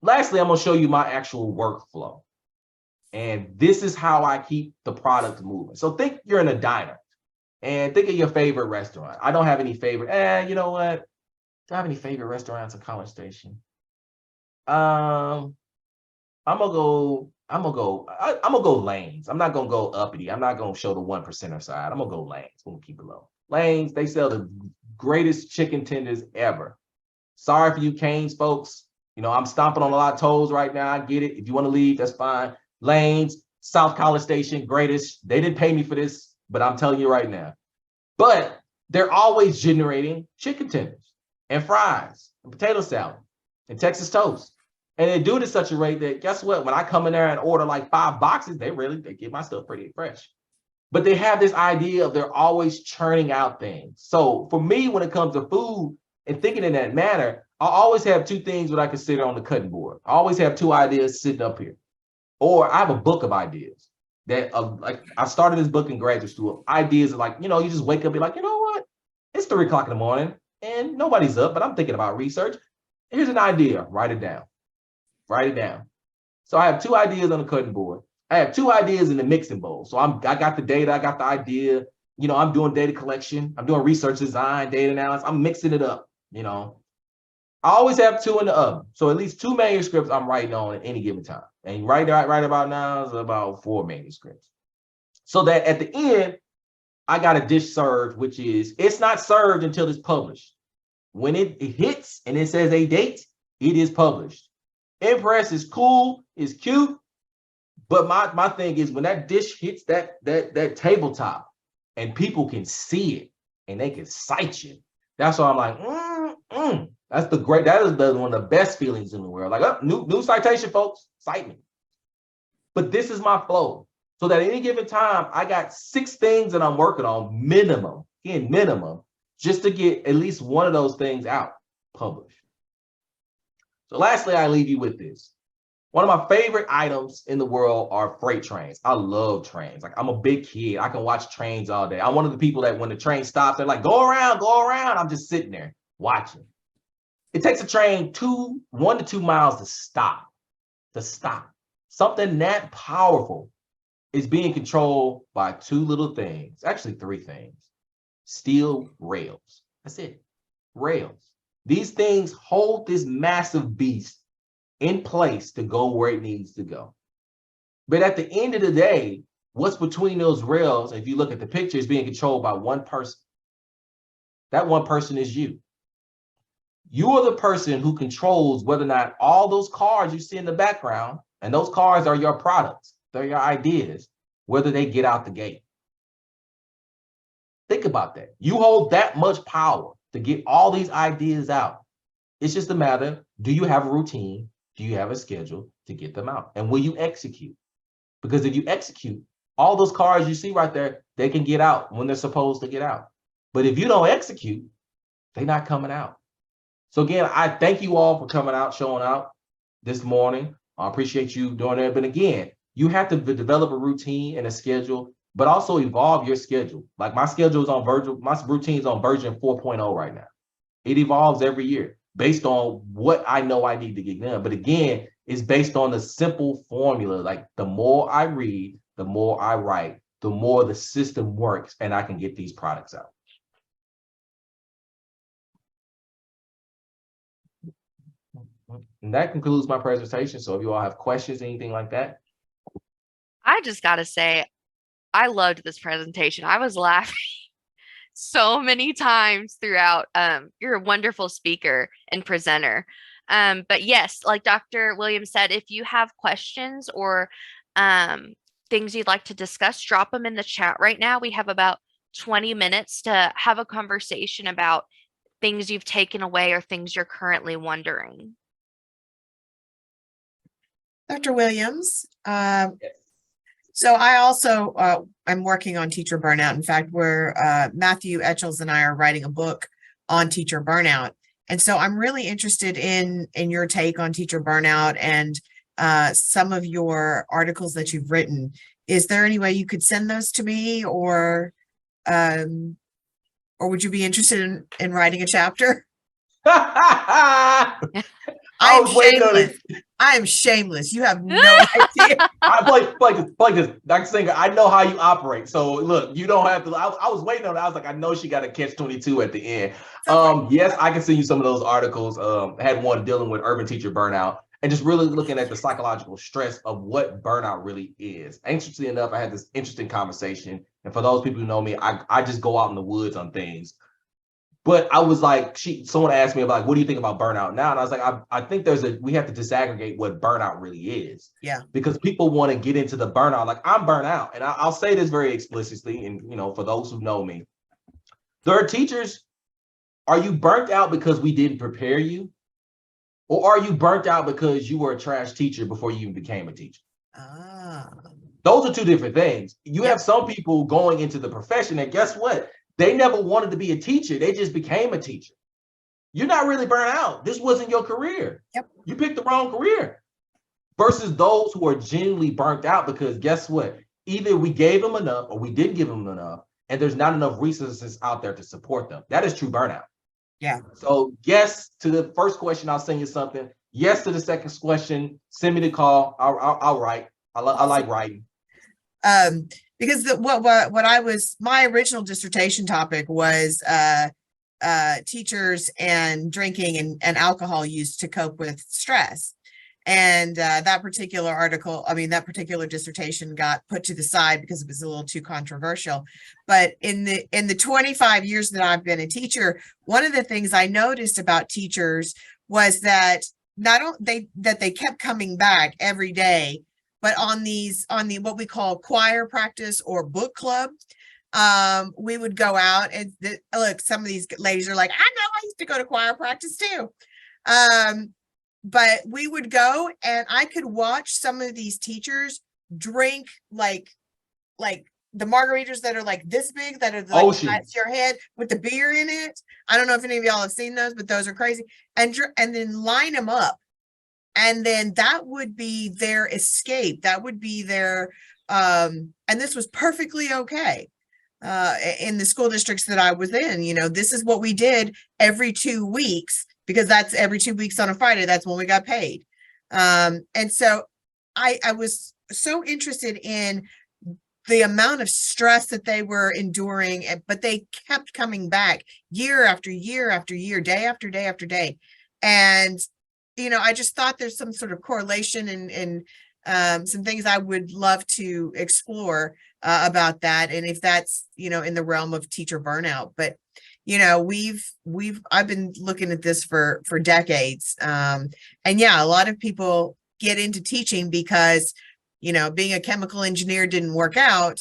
lastly, I'm going to show you my actual workflow. And this is how I keep the product moving. So think you're in a diner and think of your favorite restaurant. I don't have any favorite. You know what? Do I have any favorite restaurants in College Station? I'm gonna go Lanes. I'm not gonna go uppity. I'm not gonna show the 1%er side. I'm gonna go Lanes. I'm gonna keep it low. Lanes, they sell the greatest chicken tenders ever. Sorry for you Canes folks. I'm stomping on a lot of toes right now. I get it. If you want to leave, that's fine. Lanes, South College Station, greatest. They didn't pay me for this, but I'm telling you right now. But they're always generating chicken tenders and fries and potato salad and Texas toast. And they do it at such a rate that, guess what? When I come in there and order like 5 boxes, they get my stuff pretty fresh. But they have this idea of they're always churning out things. So for me, when it comes to food and thinking in that manner, I always have 2 things that I consider on the cutting board. I always have 2 ideas sitting up here. Or I have a book of ideas that like I started this book in graduate school. Ideas like, you just wake up and be like, you know what? It's 3 o'clock in the morning and nobody's up, but I'm thinking about research. Here's an idea. Write it down. Write it down. So I have 2 ideas on the cutting board. I have 2 ideas in the mixing bowl. So I got the data, I got the idea. I'm doing data collection. I'm doing research design, data analysis. I'm mixing it up. I always have 2 in the oven. So at least 2 manuscripts I'm writing on at any given time. And right about now is about 4 manuscripts. So that at the end, I got a dish served, which is, it's not served until it's published. When it hits and it says a date, it is published. Impress is cool, is cute, but my thing is when that dish hits that tabletop and people can see it and they can cite you, that's why I'm like, that is one of the best feelings in the world. Like, oh, new citation, folks, cite me. But this is my flow. So that at any given time, I got 6 things that I'm working on, minimum, just to get at least one of those things out, published. So lastly, I leave you with this. One of my favorite items in the world are freight trains. I love trains. Like, I'm a big kid. I can watch trains all day. I'm one of the people that when the train stops, they're like, go around. I'm just sitting there watching. It takes a train 1 to 2 miles to stop. Something that powerful is being controlled by 2 little things, actually 3 things. Steel rails. That's it. Rails. These things hold this massive beast in place to go where it needs to go. But at the end of the day, what's between those rails, if you look at the picture, is being controlled by one person. That one person is you. You are the person who controls whether or not all those cars you see in the background And those cars are your products. They're your ideas, whether they get out the gate. Think about that. You hold that much power to get all these ideas out. It's just a matter, do you have a routine? Do you have a schedule to get them out? And will you execute? Because if you execute, all those cars you see right there, they can get out when they're supposed to get out. But if you don't execute, they're not coming out. So again, I thank you all for coming out, showing out this morning. I appreciate you doing it. But again, you have to develop a routine and a schedule, but also evolve your schedule. Like my schedule is on version, my routine is on version 4.0 right now. It evolves every year based on what I know I need to get done. But again, it's based on the simple formula. Like the more I read, the more I write, the more the system works and I can get these products out. And that concludes my presentation. So if you all have questions, anything like that. I just got to say, I loved this presentation. I was laughing so many times throughout. You're a wonderful speaker and presenter. But yes, like Dr. Williams said, if you have questions or things you'd like to discuss, drop them in the chat right now. We have about 20 minutes to have a conversation about things you've taken away or things you're currently wondering. Dr. Williams, so I also I'm working on teacher burnout. In fact, Matthew Etchells and I are writing a book on teacher burnout. And so I'm really interested in your take on teacher burnout and some of your articles that you've written. Is there any way you could send those to me, or would you be interested in writing a chapter? I am shameless. I am shameless. You have no idea. I play this. Dr. Singer, I know how you operate. So look, you don't have to. I was waiting on it. I was like, I know she got a catch 22 at the end. Yes, I can send you some of those articles. I had one dealing with urban teacher burnout and just really looking at the psychological stress of what burnout really is. Interestingly enough, I had this interesting conversation. And for those people who know me, I just go out in the woods on things. But I was like, someone asked me about, what do you think about burnout now? And I was like, I think we have to disaggregate what burnout really is. Yeah. Because people want to get into the burnout. Like, I'm burnt out. And I'll say this very explicitly. And, for those who know me, there are teachers. Are you burnt out because we didn't prepare you? Or are you burnt out because you were a trash teacher before you even became a teacher? Those are two different things. You have some people going into the profession, and guess what? They never wanted to be a teacher. They just became a teacher. You're not really burnt out. This wasn't your career. Yep. You picked the wrong career. Versus those who are genuinely burnt out because guess what? Either we gave them enough or we didn't give them enough, and there's not enough resources out there to support them. That is true burnout. Yeah. So yes to the first question, I'll send you something. Yes to the second question, send me the call. I'll write. I like writing. Because my original dissertation topic was teachers and drinking and alcohol use to cope with stress. And that particular dissertation got put to the side because it was a little too controversial. But in the 25 years that I've been a teacher, one of the things I noticed about teachers was that they kept coming back every day, but on the what we call choir practice or book club, we would go out and look, some of these ladies are like, I know, I used to go to choir practice too. But we would go and I could watch some of these teachers drink like the margaritas that are like this big, that are like to your head with the beer in it. I don't know if any of y'all have seen those, but those are crazy. And then line them up. And then that would be their escape. That would be their, and this was perfectly okay. In the school districts that I was in, this is what we did every 2 weeks, because that's every 2 weeks on a Friday. That's when we got paid. And so I was so interested in the amount of stress that they were enduring, but they kept coming back year after year after year, day after day after day. And, I just thought there's some sort of correlation and some things I would love to explore about that. And if that's, in the realm of teacher burnout, but I've been looking at this for decades. And yeah, a lot of people get into teaching because, you know, being a chemical engineer didn't work out.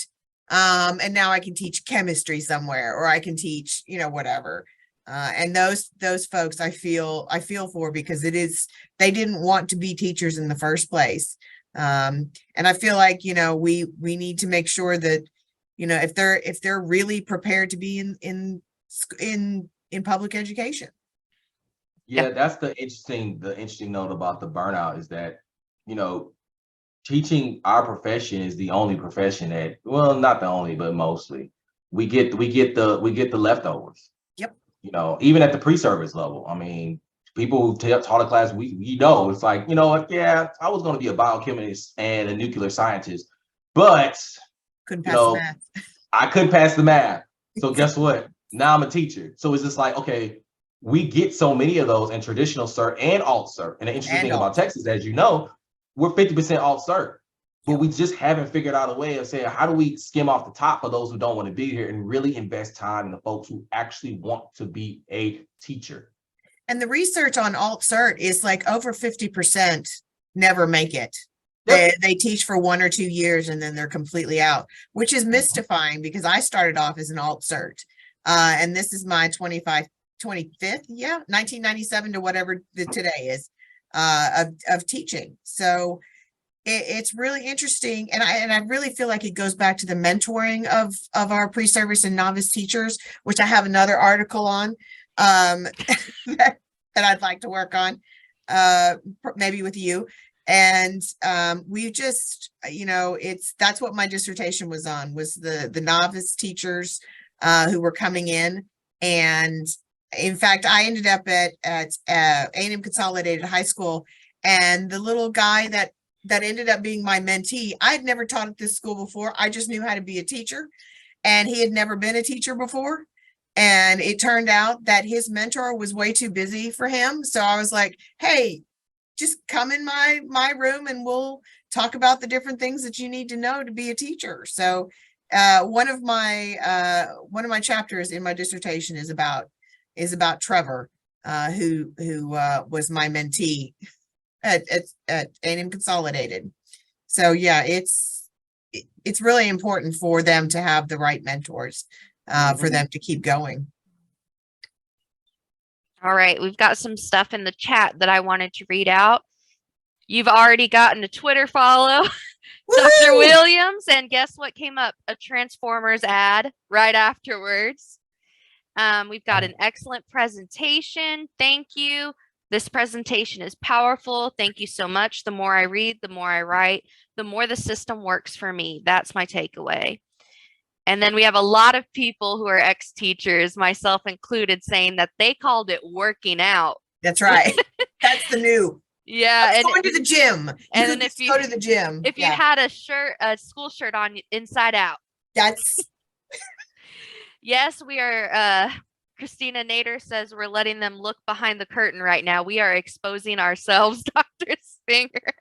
And now I can teach chemistry somewhere, or I can teach, you know, whatever. And those folks I feel for, because they didn't want to be teachers in the first place. And I feel like, you know, we need to make sure that, you know, if they're really prepared to be in public education. Yeah, that's the interesting note about the burnout is that, you know, teaching our profession is the only profession that, well, not the only, but mostly we get the leftovers. Yep. You know, even at the pre-service level. I mean, people who taught a class, we know it's like, you know what, yeah, I was going to be a biochemist and a nuclear scientist, but Couldn't you pass the know, math. I couldn't pass the math. So guess what? Now I'm a teacher. So it's just like, okay, we get so many of those in traditional cert and alt cert. And the interesting thing about Texas, as you know, we're 50% alt cert, but we just haven't figured out a way of saying, how do we skim off the top for those who don't want to be here and really invest time in the folks who actually want to be a teacher? And the research on alt cert is like over 50% never make it. Yep. They teach for 1 or 2 years and then they're completely out, which is mystifying because I started off as an alt cert. And this is my 25th, 1997 to whatever today is, of teaching. So it's really interesting. And I really feel like it goes back to the mentoring of our pre-service and novice teachers, which I have another article on, that I'd like to work on, maybe with you. And we just, you know, that's what my dissertation was on, was the novice teachers who were coming in. And in fact, I ended up at A&M Consolidated High School, and the little guy that ended up being my mentee, I had never taught at this school before. I just knew how to be a teacher, and he had never been a teacher before. And it turned out that his mentor was way too busy for him. So I was like, hey, just come in my room and we'll talk about the different things that you need to know to be a teacher. So one of my chapters in my dissertation is about Trevor, who was my mentee at A&M Consolidated. So yeah, it's really important for them to have the right mentors, for them to keep going. All right, we've got some stuff in the chat that I wanted to read out. You've already gotten a Twitter follow, Dr. Williams, and guess what came up? A Transformers ad right afterwards. We've got an excellent presentation. Thank you. This presentation is powerful. Thank you so much. The more I read, the more I write, the more the system works for me. That's my takeaway. And then we have a lot of people who are ex-teachers, myself included, saying that they called it working out. That's right. That's the new. Yeah. And going to the gym. And then if you go to the gym, if you had a school shirt on, inside out. That's. Yes, we are. Christina Nader says we're letting them look behind the curtain right now. We are exposing ourselves, Dr. Spinger.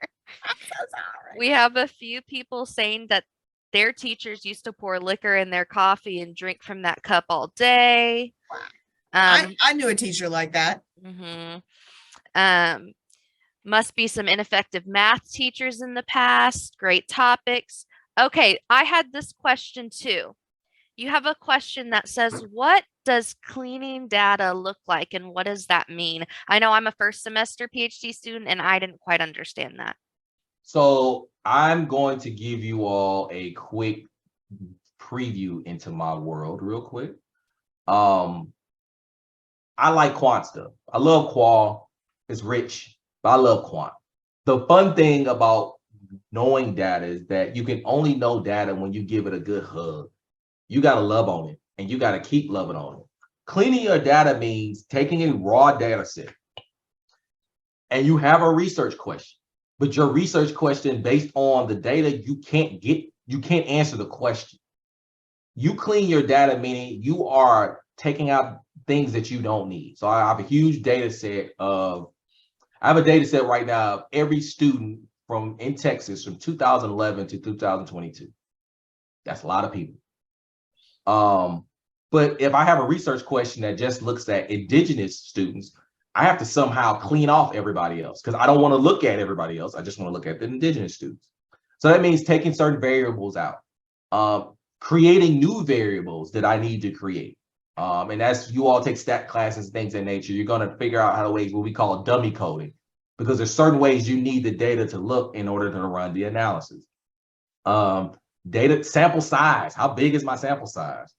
I'm so sorry. We have a few people saying that their teachers used to pour liquor in their coffee and drink from that cup all day. I knew a teacher like that. Must be some ineffective math teachers in the past. Great topics. Okay, I had this question too. You have a question that says, what does cleaning data look like and what does that mean? I know I'm a first semester PhD student and I didn't quite understand that. So I'm going to give you all a quick preview into my world real quick. I like quant stuff. I love qual. It's rich, but I love quant. The fun thing about knowing data is that you can only know data when you give it a good hug. You got to love on it and you got to keep loving on it. Cleaning your data means taking a raw data set and you have a research question, but your research question based on the data you can't answer the question. You clean your data, meaning you are taking out things that you don't need. So I have a huge data set I have a data set right now of every student in Texas from 2011 to 2022. That's a lot of people. But if I have a research question that just looks at indigenous students, I have to somehow clean off everybody else because I don't want to look at everybody else. I just want to look at the indigenous students. So that means taking certain variables out, creating new variables that I need to create. And that's, you all take stat classes, things of that nature. You're going to figure out how to ways what we call dummy coding, because there's certain ways you need the data to look in order to run the analysis. Data sample size. How big is my sample size?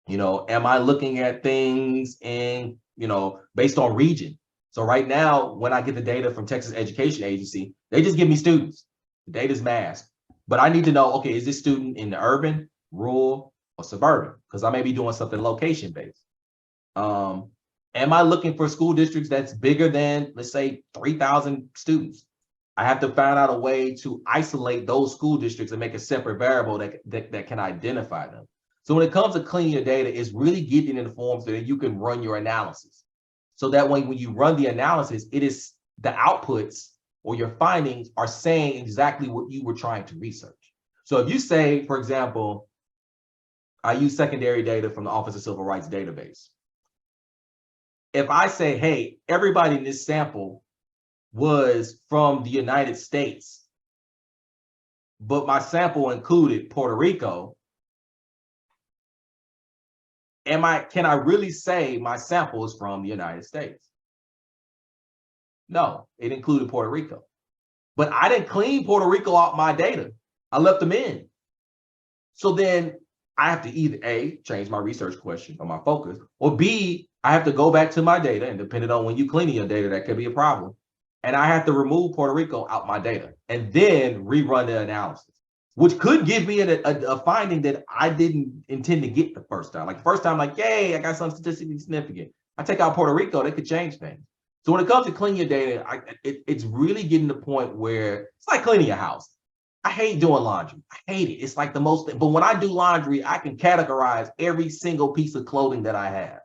You know, am I looking at things in, you know, based on region? So right now, when I get the data from Texas Education Agency, they just give me students. The data's masked. But I need to know, okay, is this student in the urban, rural, or suburban? Because I may be doing something location-based. Am I looking for school districts that's bigger than, let's say, 3,000 students? I have to find out a way to isolate those school districts and make a separate variable that can identify them. So when it comes to cleaning your data, it's really getting in the form so that you can run your analysis. So that way, when you run the analysis, it is the outputs or your findings are saying exactly what you were trying to research. So if you say, for example, I use secondary data from the Office of Civil Rights database. If I say, hey, everybody in this sample was from the United States, but my sample included Puerto Rico, can I really say my sample is from the United States? No, it included Puerto Rico. But I didn't clean Puerto Rico out my data. I left them in. So then I have to either A, change my research question or my focus, or B, I have to go back to my data, and depending on when you cleaning your data, that could be a problem. And I have to remove Puerto Rico out my data and then rerun the analysis, which could give me a finding that I didn't intend to get the first time. Like the first time, like, yay, I got something statistically significant. I take out Puerto Rico, that could change things. So when it comes to cleaning your data, it's really getting to the point where it's like cleaning your house. I hate doing laundry. I hate it. It's like the most, but when I do laundry, I can categorize every single piece of clothing that I have.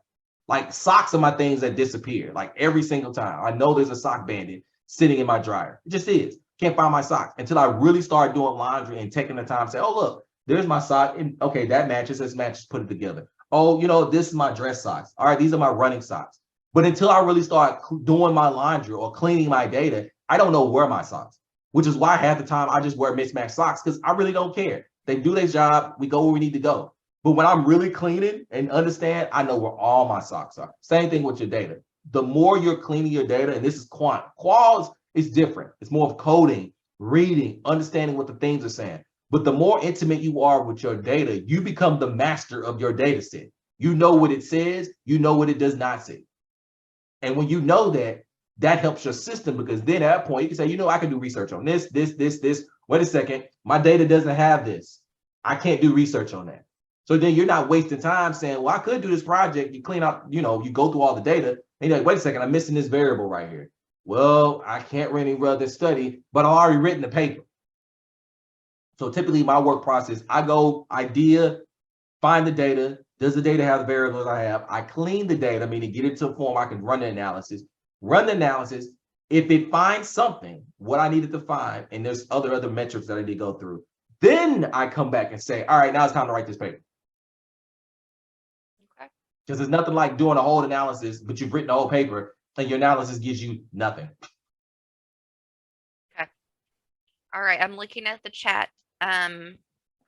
Like socks are my things that disappear, like every single time. I know there's a sock bandit sitting in my dryer. It just is. Can't find my socks until I really start doing laundry and taking the time to say, oh, look, there's my sock. And okay, that matches, this matches, put it together. Oh, you know, this is my dress socks. All right, these are my running socks. But until I really start doing my laundry or cleaning my data, I don't know where my socks, which is why half the time I just wear mismatched socks because I really don't care. They do their job. We go where we need to go. But when I'm really cleaning and understand, I know where all my socks are. Same thing with your data. The more you're cleaning your data, and this is quant. Quals is different. It's more of coding, reading, understanding what the things are saying. But the more intimate you are with your data, you become the master of your data set. You know what it says. You know what it does not say. And when you know that, that helps your system, because then at that point you can say, you know, I can do research on this. Wait a second, my data doesn't have this. I can't do research on that. So then you're not wasting time saying, well, I could do this project. You clean out, you know, you go through all the data and you're like, wait a second, I'm missing this variable right here. Well, I can't really run this study, but I've already written the paper. So typically my work process, I go idea, find the data. Does the data have the variables I have? I clean the data, meaning get it to a form I can run the analysis. Run the analysis. If it finds something, what I needed to find, and there's other metrics that I need to go through, then I come back and say, all right, now it's time to write this paper. Okay. Because there's nothing like doing a whole analysis, but you've written a whole paper and your analysis gives you nothing. Okay. All right, I'm looking at the chat.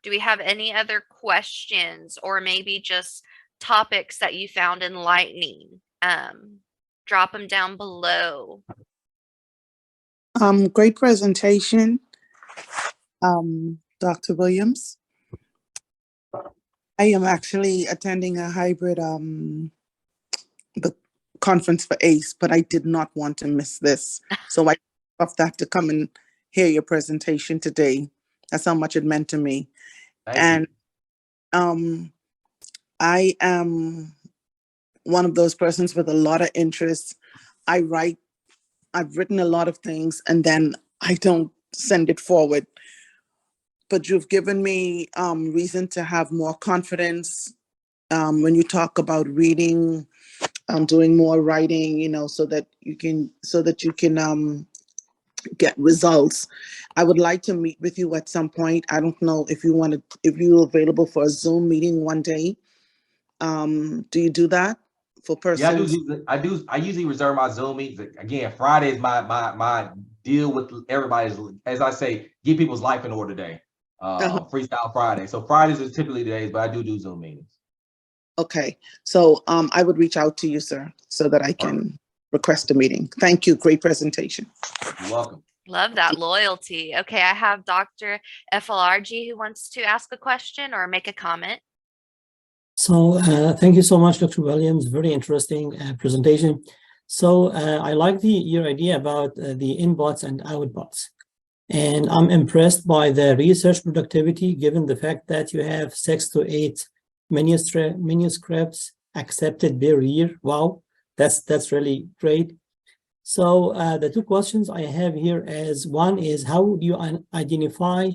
Do we have any other questions or maybe just topics that you found enlightening? Drop them down below. Great presentation, Dr. Williams. I am actually attending a hybrid the conference for ACE, but I did not want to miss this. So I have to come and hear your presentation today. That's how much it meant to me. Thank you. I am one of those persons with a lot of interest. I've written a lot of things and then I don't send it forward. But you've given me reason to have more confidence when you talk about reading, doing more writing, you know, so that you can get results. I would like to meet with you at some point. I don't know if you're available for a Zoom meeting one day. Do you do that? for Yeah, persons? I usually reserve my Zoom meetings. Again, Friday is my deal with everybody's, as I say, get people's life in order day. Freestyle Friday. So Fridays is typically the days, but I do Zoom meetings. Okay, so I would reach out to you, sir, so that I can request a meeting. Thank you. Great presentation. You're welcome. Love that loyalty. Okay, I have Dr. FLRG who wants to ask a question or make a comment. So thank you so much, Dr. Williams. Very interesting presentation. So I like your idea about the inputs and outputs. And I'm impressed by the research productivity, given the fact that you have 6 to 8 manuscripts accepted per year. Wow, that's really great. So the two questions I have here is, one is, how do you identify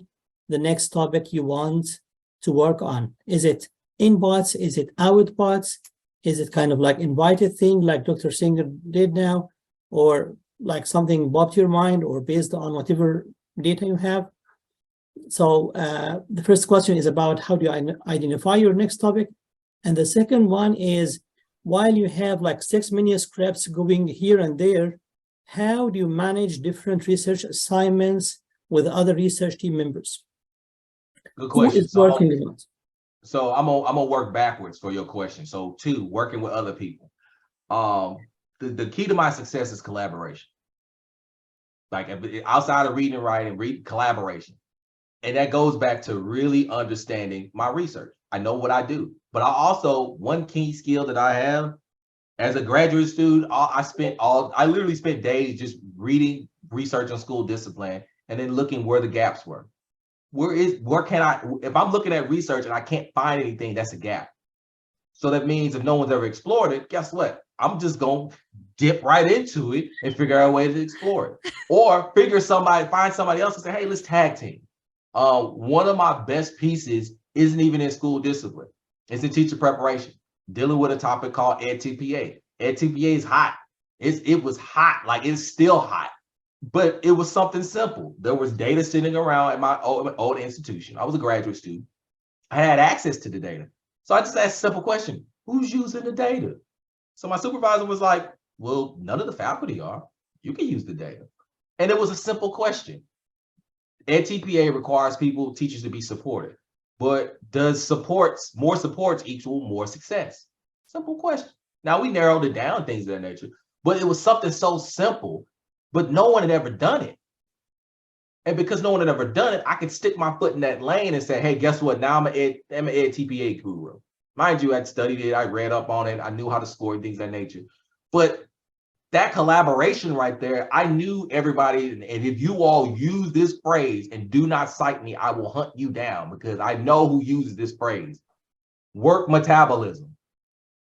the next topic you want to work on? Is it inputs? Is it outputs? Is it kind of like invited thing like Dr. Singer did now? Or like something popped your mind, or based on whatever data you have? So the first question is about how do you identify your next topic? And the second one is, while you have like 6 manuscripts going here and there, how do you manage different research assignments with other research team members? Good question. Who is working on it? So I'm gonna work backwards for your question. So 2, working with other people. The key to my success is collaboration. Like outside of reading and writing, collaboration. And that goes back to really understanding my research. I know what I do, but one key skill that I have as a graduate student, I literally spent days just reading, researching school discipline, and then looking where the gaps were. If I'm looking at research and I can't find anything, that's a gap. So that means if no one's ever explored it, guess what? I'm just going to dip right into it and figure out a way to explore it. Or find somebody else and say, hey, let's tag team. One of my best pieces isn't even in school discipline. It's in teacher preparation, dealing with a topic called EdTPA. EdTPA is hot. It was hot, like it's still hot. But it was something simple. There was data sitting around at my old institution. I was a graduate student. I had access to the data. So I just asked a simple question: who's using the data? So my supervisor was like, well, none of the faculty are. You can use the data. And it was a simple question. EdTPA requires teachers to be supported. But does more supports equal more success? Simple question. Now we narrowed it down, things of that nature, but it was something so simple, but no one had ever done it. And because no one had ever done it, I could stick my foot in that lane and say, hey, guess what? Now I'm an EdTPA guru. Mind you, I'd studied it, I read up on it, I knew how to score, things of that nature. But that collaboration right there, I knew everybody, and if you all use this phrase and do not cite me, I will hunt you down, because I know who uses this phrase. Work metabolism.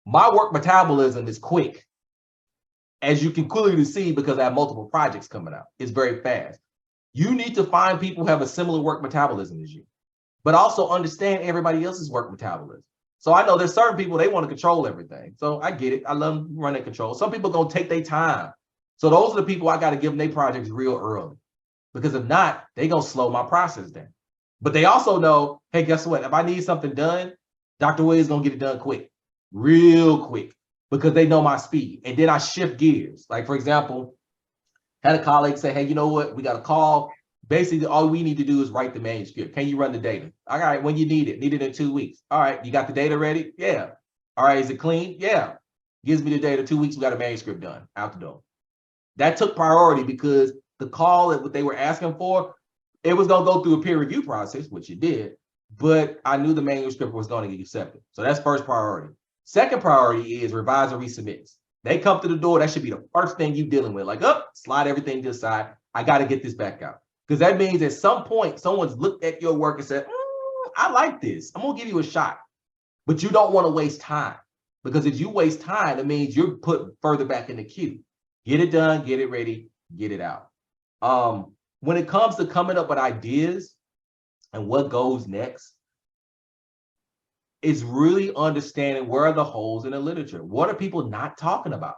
My work metabolism is quick, as you can clearly see, because I have multiple projects coming out. It's very fast. You need to find people who have a similar work metabolism as you, but also understand everybody else's work metabolism. So I know there's certain people, they want to control everything. So I get it. I love them running control. Some people gonna take their time. So those are the people I got to give them their projects real early, because if not, they gonna slow my process down. But they also know, hey, guess what? If I need something done, Dr. Williams gonna get it done quick, real quick, because they know my speed. And then I shift gears. Like, for example, had a colleague say, hey, you know what? We got a call. Basically, all we need to do is write the manuscript. Can you run the data? All right, when you need it in 2 weeks. All right, you got the data ready? Yeah. All right, is it clean? Yeah. Gives me the data, 2 weeks, we got a manuscript done, out the door. That took priority, because the call that what they were asking for, it was gonna go through a peer review process, which it did, but I knew the manuscript was gonna get accepted. So that's first priority. Second priority is revise and resubmit. They come to the door, that should be the first thing you dealing with. Like, slide everything to the side. I got to get this back out. Because that means at some point, someone's looked at your work and said, I like this. I'm going to give you a shot. But you don't want to waste time. Because if you waste time, it means you're put further back in the queue. Get it done, get it ready, get it out. When it comes to coming up with ideas and what goes next, it's really understanding where are the holes in the literature. What are people not talking about?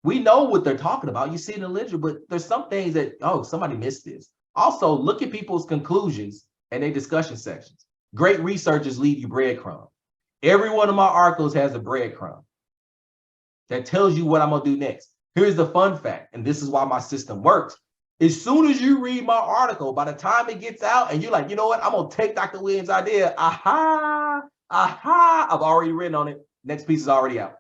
We know what they're talking about. You see it in the literature, but there's some things that, somebody missed this. Also, look at people's conclusions and their discussion sections. Great researchers leave you breadcrumbs. Every one of my articles has a breadcrumb. that tells you what I'm gonna do next. Here's the fun fact, and this is why my system works. As soon as you read my article, by the time it gets out and you're like, you know what, I'm gonna take Dr. Williams' idea, aha, I've already written on it. Next piece is already out.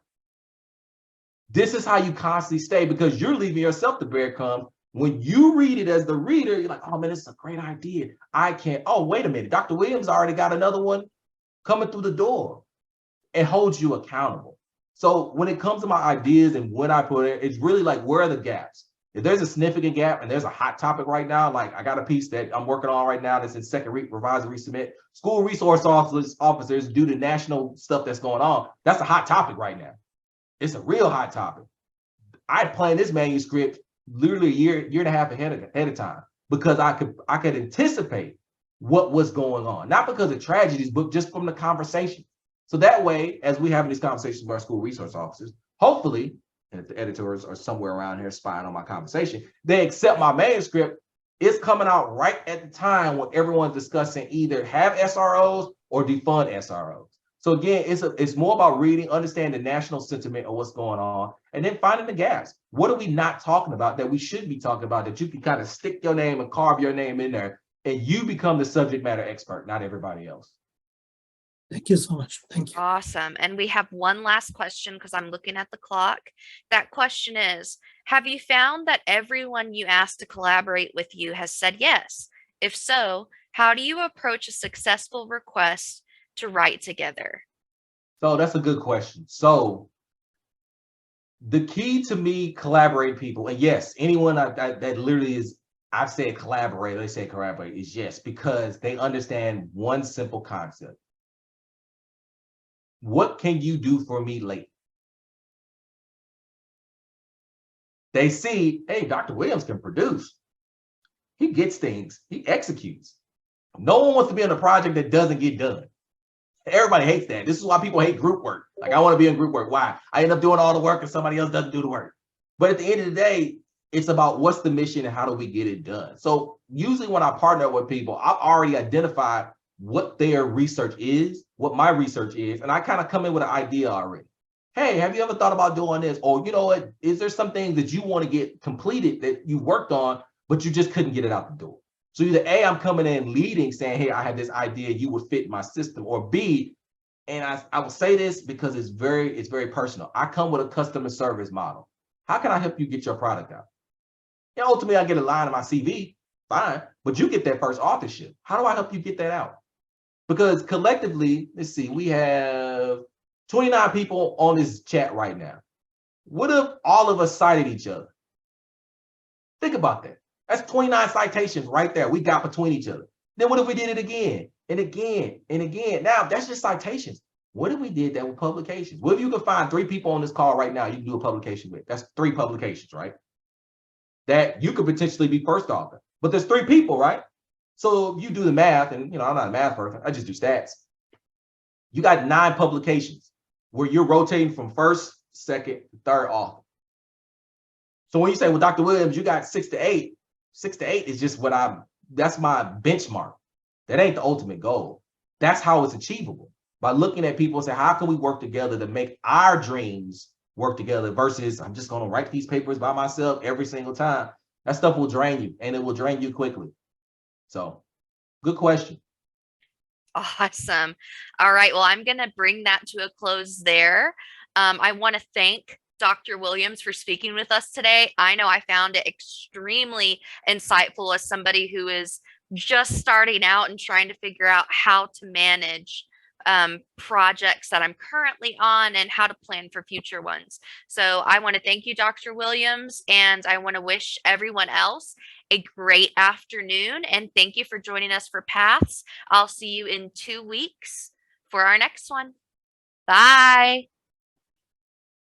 This is how you constantly stay, because you're leaving yourself the breadcrumbs. When you read it as the reader, you're like, oh man, this is a great idea. I can't, oh, wait a minute. Dr. Williams already got another one coming through the door. It holds you accountable. So when it comes to my ideas and when I put it, it's really like, where are the gaps? If there's a significant gap and there's a hot topic right now, like I got a piece that I'm working on right now that's in second revise and resubmit. School resource officers due to national stuff that's going on. That's a hot topic right now. It's a real hot topic. I planned this manuscript literally a year and a half ahead of time, because I could anticipate what was going on, not because of tragedies, but just from the conversation. So that way, as we having these conversations with our school resource officers, hopefully, and if the editors are somewhere around here spying on my conversation, they accept my manuscript. It's coming out right at the time when everyone's discussing either have SROs or defund SROs. So again, it's more about reading, understanding the national sentiment of what's going on, and then finding the gaps. What are we not talking about that we should be talking about, that you can kind of stick your name and carve your name in there, and you become the subject matter expert, not everybody else. Thank you so much. Thank you. Awesome. And we have one last question because I'm looking at the clock. That question is, have you found that everyone you asked to collaborate with you has said yes? If so, how do you approach a successful request to write together? So that's a good question. So the key to me collaborating people, and yes, anyone that literally is, I've said collaborate, they say collaborate, is yes, because they understand one simple concept. What can you do for me late? They see, hey, Dr. Williams can produce. He gets things, he executes. No one wants to be on a project that doesn't get done. Everybody hates that. This is why people hate group work. Like, I want to be in group work. Why? I end up doing all the work and somebody else doesn't do the work. But at the end of the day, it's about what's the mission and how do we get it done. So usually when I partner with people, I've already identified what their research is, what my research is, and I kind of come in with an idea already. Hey, have you ever thought about doing this? Or, you know what, is there some things that you want to get completed that you worked on, but you just couldn't get it out the door? So either A, I'm coming in leading, saying, hey, I have this idea, you would fit my system, or B, and I will say this because it's very personal. I come with a customer service model. How can I help you get your product out? And ultimately, I get a line in my CV, fine, but you get that first authorship. How do I help you get that out? Because collectively, let's see, we have 29 people on this chat right now. What if all of us cited each other? Think about that. That's 29 citations right there we got between each other. Then what if we did it again and again and again? Now, that's just citations. What if we did that with publications? What if you could find 3 people on this call right now you can do a publication with? That's 3 publications, right? That you could potentially be first author. But there's 3 people, right? So you do the math, and I'm not a math person, I just do stats. You got 9 publications where you're rotating from first, second, third author. So when you say, well, Dr. Williams, you got 6 to 8, 6 to 8 is just that's my benchmark. That ain't the ultimate goal. That's how it's achievable. By looking at people and say, how can we work together to make our dreams work together versus I'm just going to write these papers by myself every single time. That stuff will drain you, and it will drain you quickly. So good question. Awesome. All right. Well, I'm going to bring that to a close there. I want to thank Dr. Williams for speaking with us today. I know I found it extremely insightful as somebody who is just starting out and trying to figure out how to manage projects that I'm currently on and how to plan for future ones. So I want to thank you, Dr. Williams, and I want to wish everyone else a great afternoon. And thank you for joining us for Paths. I'll see you in 2 weeks for our next one. Bye.